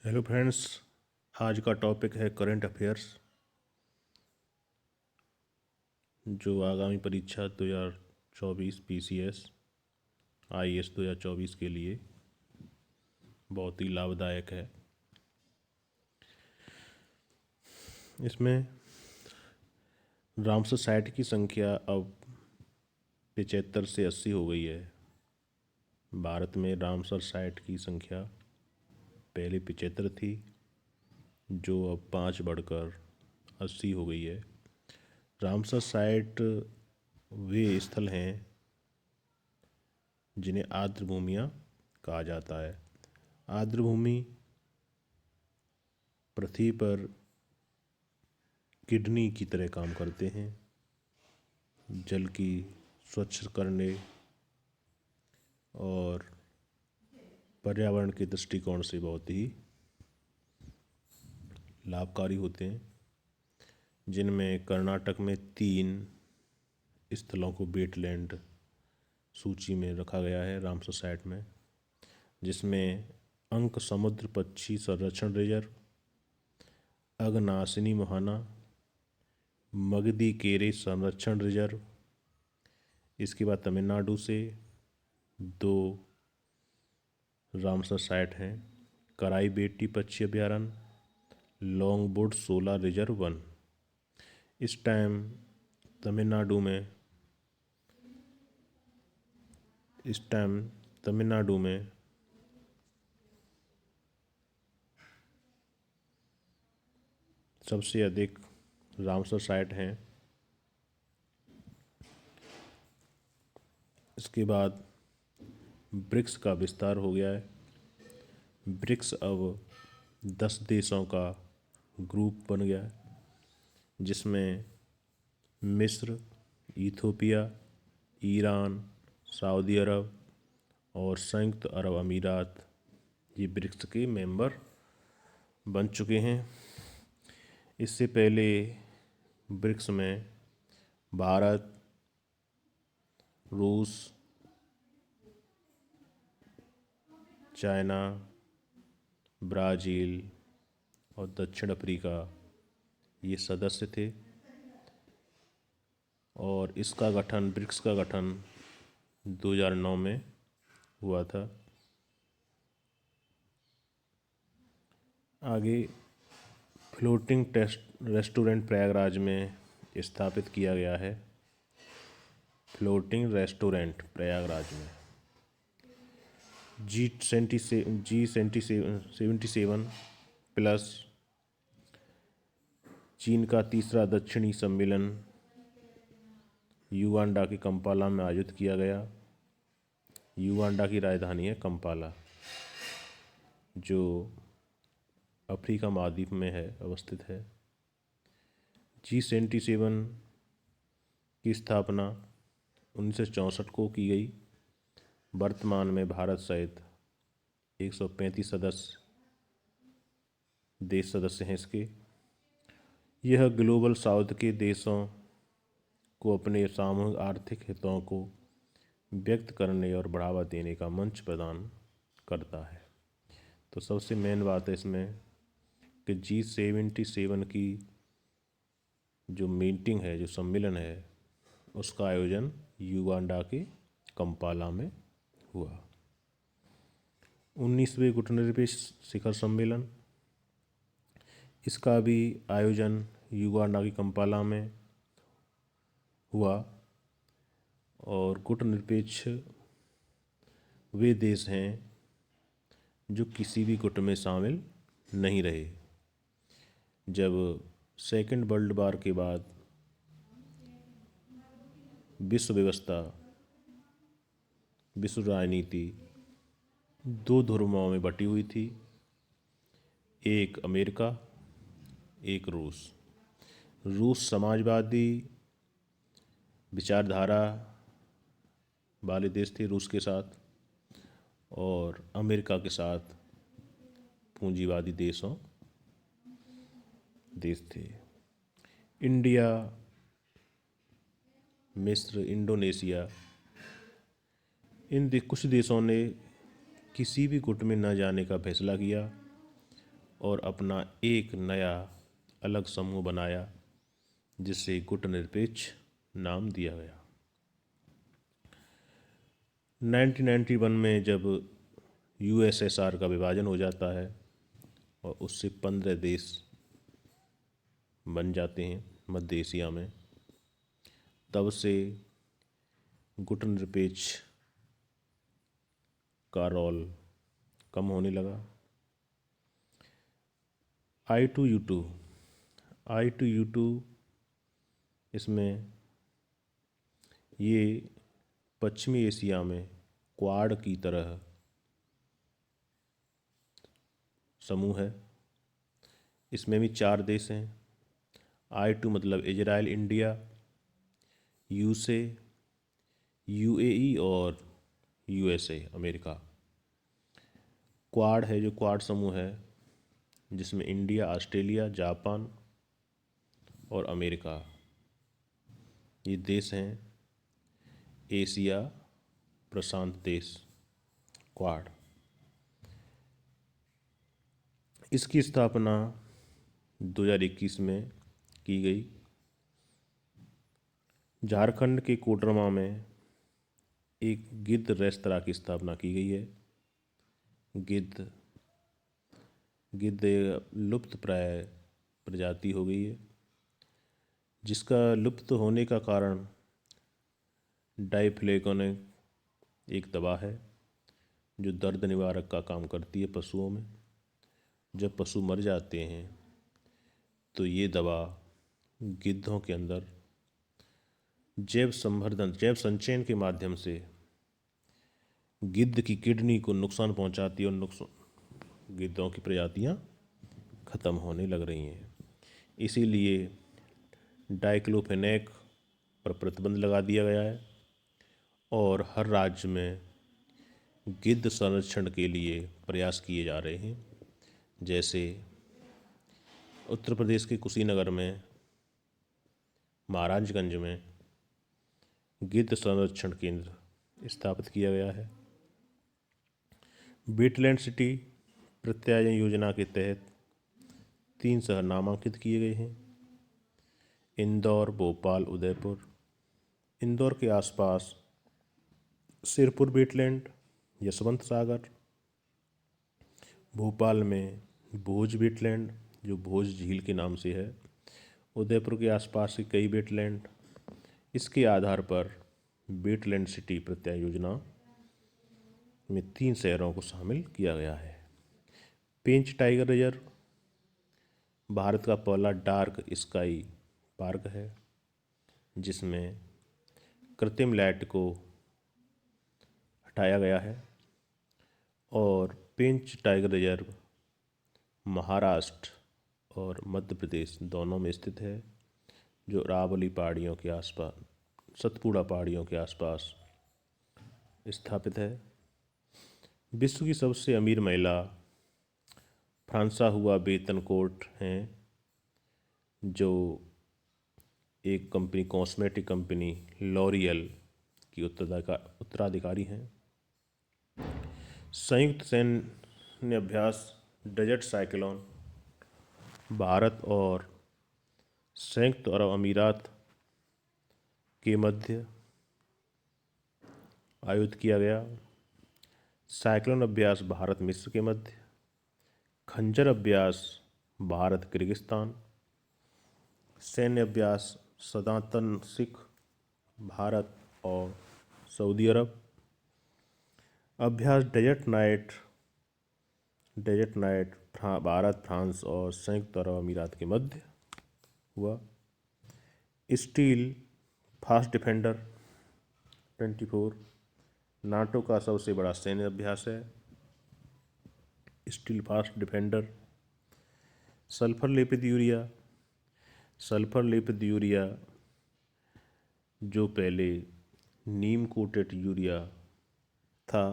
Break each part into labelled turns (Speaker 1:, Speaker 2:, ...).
Speaker 1: Hello friends. आज का topic है करंट अफेयर्स। जो आगामी परीक्षा 2024 पीसीएस आईएएस 2024 के लिए बहुत ही लाभदायक है। इसमें रामसर साइट की संख्या अब 75 से 80 हो गई है। भारत में रामसर साइट की संख्या पहले 75 थी, जो अब 5 बढ़कर 80 हो गई है। रामसर साइट वे स्थल हैं जिन्हें आर्द्र भूमियाँ कहा जाता है। आर्द्र भूमि पृथ्वी पर किडनी की तरह काम करते हैं। जल की स्वच्छ करने और पर्यावरण के दृष्टिकोण से बहुत ही लाभकारी होते हैं, जिनमें कर्नाटक में 3 स्थलों को वेटलैंड सूची में रखा गया है रामसर साइट में, जिसमें अंक समुद्र पक्षी संरक्षण रिजर्व, अगनाशिनी मोहाना, मगदी केरे संरक्षण रिजर्व। इसके बाद तमिलनाडु से 2 रामसर साइट हैं, कराई बेटी पक्षी अभयारण्य, लॉन्गवुड सोलर रिजर्व 1। इस टाइम तमिलनाडु में सबसे अधिक रामसर साइट हैं। इसके बाद ब्रिक्स का विस्तार हो गया है। ब्रिक्स अब 10 देशों का ग्रुप बन गया है, जिसमें मिस्र, इथियोपिया, ईरान, सऊदी अरब और संयुक्त अरब अमीरात ये ब्रिक्स के मेंबर बन चुके हैं। इससे पहले ब्रिक्स में भारत, रूस, चाइना, ब्राज़ील और दक्षिण अफ्रीका ये सदस्य थे, और इसका गठन ब्रिक्स का गठन 2009 में हुआ था। आगे फ्लोटिंग टेस्ट रेस्टोरेंट प्रयागराज में स्थापित किया गया है। फ्लोटिंग रेस्टोरेंट प्रयागराज में G77 प्लस चीन का तीसरा दक्षिणी सम्मेलन युगांडा के कंपाला में आयोजित किया गया। युगांडा की राजधानी है कंपाला, जो अफ्रीका महाद्वीप में है अवस्थित है। G77 की स्थापना 1964 को की गई। वर्तमान में भारत सहित 135 देश सदस्य हैं इसके। यह ग्लोबल साउथ के देशों को अपने सामूहिक आर्थिक हितों को व्यक्त करने और बढ़ावा देने का मंच प्रदान करता है। तो सबसे मेन बात है इसमें कि G77 की जो मीटिंग है, जो सम्मेलन है, उसका आयोजन युगांडा के कंपाला में हुआ। 19वें गुटनिरपेक्ष शिखर सम्मेलन, इसका भी आयोजन युगांडा की कंपाला में हुआ। और गुटनिरपेक्ष वे देश हैं जो किसी भी गुट में शामिल नहीं रहे। जब सेकेंड वर्ल्ड वार के बाद विश्व व्यवस्था, विश्व राजनीति 2 ध्रुवों में बटी हुई थी, एक अमेरिका, एक रूस। रूस समाजवादी विचारधारा वाले देश थे रूस के साथ, और अमेरिका के साथ पूंजीवादी देश थे। इंडिया, मिस्र, इंडोनेशिया, कुछ देशों ने किसी भी गुट में न जाने का फैसला किया और अपना एक नया अलग समूह बनाया जिसे गुटनिरपेक्ष नाम दिया गया। 1991 में जब यूएसएसआर का विभाजन हो जाता है और उससे 15 देश बन जाते हैं मध्य एशिया में, तब से गुटनिरपेक्ष का रोल कम होने लगा। I2U2 इसमें ये पश्चिमी एशिया में क्वाड की तरह समूह है। इसमें भी 4 देश हैं। I2 मतलब इजराइल, इंडिया, यूसे, यूएई और यूएसए अमेरिका। क्वाड है जो क्वाड समूह है जिसमें इंडिया, ऑस्ट्रेलिया, जापान और अमेरिका ये देश हैं। एशिया प्रशांत देश क्वाड। इसकी स्थापना 2021 में की गई। झारखंड के कोडरमा में एक गिद्ध रेस्तरां की स्थापना की गई है। गिद्ध लुप्त प्राय प्रजाति हो गई है, जिसका लुप्त होने का कारण डाइफ्लेकोनिक एक दवा है जो दर्द निवारक का काम करती है पशुओं में। जब पशु मर जाते हैं तो ये दवा गिद्धों के अंदर जैव संचयन के माध्यम से गिद्ध की किडनी को नुकसान पहुंचाती है और गिद्धों की प्रजातियां खत्म होने लग रही हैं। इसीलिए डाइक्लोफेनेक पर प्रतिबंध लगा दिया गया है और हर राज्य में गिद्ध संरक्षण के लिए प्रयास किए जा रहे हैं। जैसे उत्तर प्रदेश के कुशीनगर में, महाराजगंज में गिद्ध संरक्षण केंद्र स्थापित किया गया है। वेटलैंड सिटी प्रत्यायन योजना के तहत 3 शहर नामांकित किए गए हैं: इंदौर, भोपाल, उदयपुर। इंदौर के आसपास सिरपुर वेटलैंड, यशवंत सागर। भोपाल में भोज वेटलैंड जो भोज झील के नाम से है। उदयपुर के आसपास के कई वेटलैंड। इसके आधार पर वेटलैंड सिटी प्रत्याय योजना में 3 शहरों को शामिल किया गया है। पेंच टाइगर रिजर्व भारत का पहला डार्क स्काई पार्क है जिसमें कृत्रिम लाइट को हटाया गया है। और पेंच टाइगर रिजर्व महाराष्ट्र और मध्य प्रदेश दोनों में स्थित है, जो अरावली पहाड़ियों के आसपास, सतपुड़ा पहाड़ियों के आसपास स्थापित है। विश्व की सबसे अमीर महिला फ्रांसुआ बेतनकोट हैं, जो एक कंपनी, कॉस्मेटिक कंपनी लॉरियल की उत्तराधिकारी हैं। संयुक्त सैन्य अभ्यास डेजर्ट साइक्लोन भारत और संयुक्त अरब अमीरात के मध्य आयोजित किया गया। साइक्लोन अभ्यास भारत मिस्र के मध्य। खंजर अभ्यास भारत किर्गिस्तान। सैन्य अभ्यास सनातन सिख भारत और सऊदी अरब। अभ्यास डेजर्ट नाइट भारत, फ्रांस और संयुक्त अरब अमीरात के मध्य हुआ। स्टील फास्ट डिफेंडर 24 नाटो का सबसे बड़ा सैन्य अभ्यास है। Steel fast defender. सल्फर लेपित यूरिया जो पहले नीम कोटेड यूरिया था,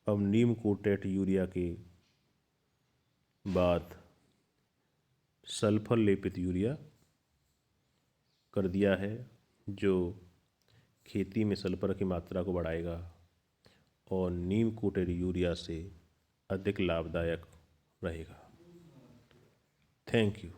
Speaker 1: अब नीम कोटेड यूरिया के बाद सल्फर लेपित यूरिया कर दिया है, जो खेती में सल्फर की मात्रा को बढ़ाएगा और नीम कोटेड यूरिया से अधिक लाभदायक रहेगा। Thank you.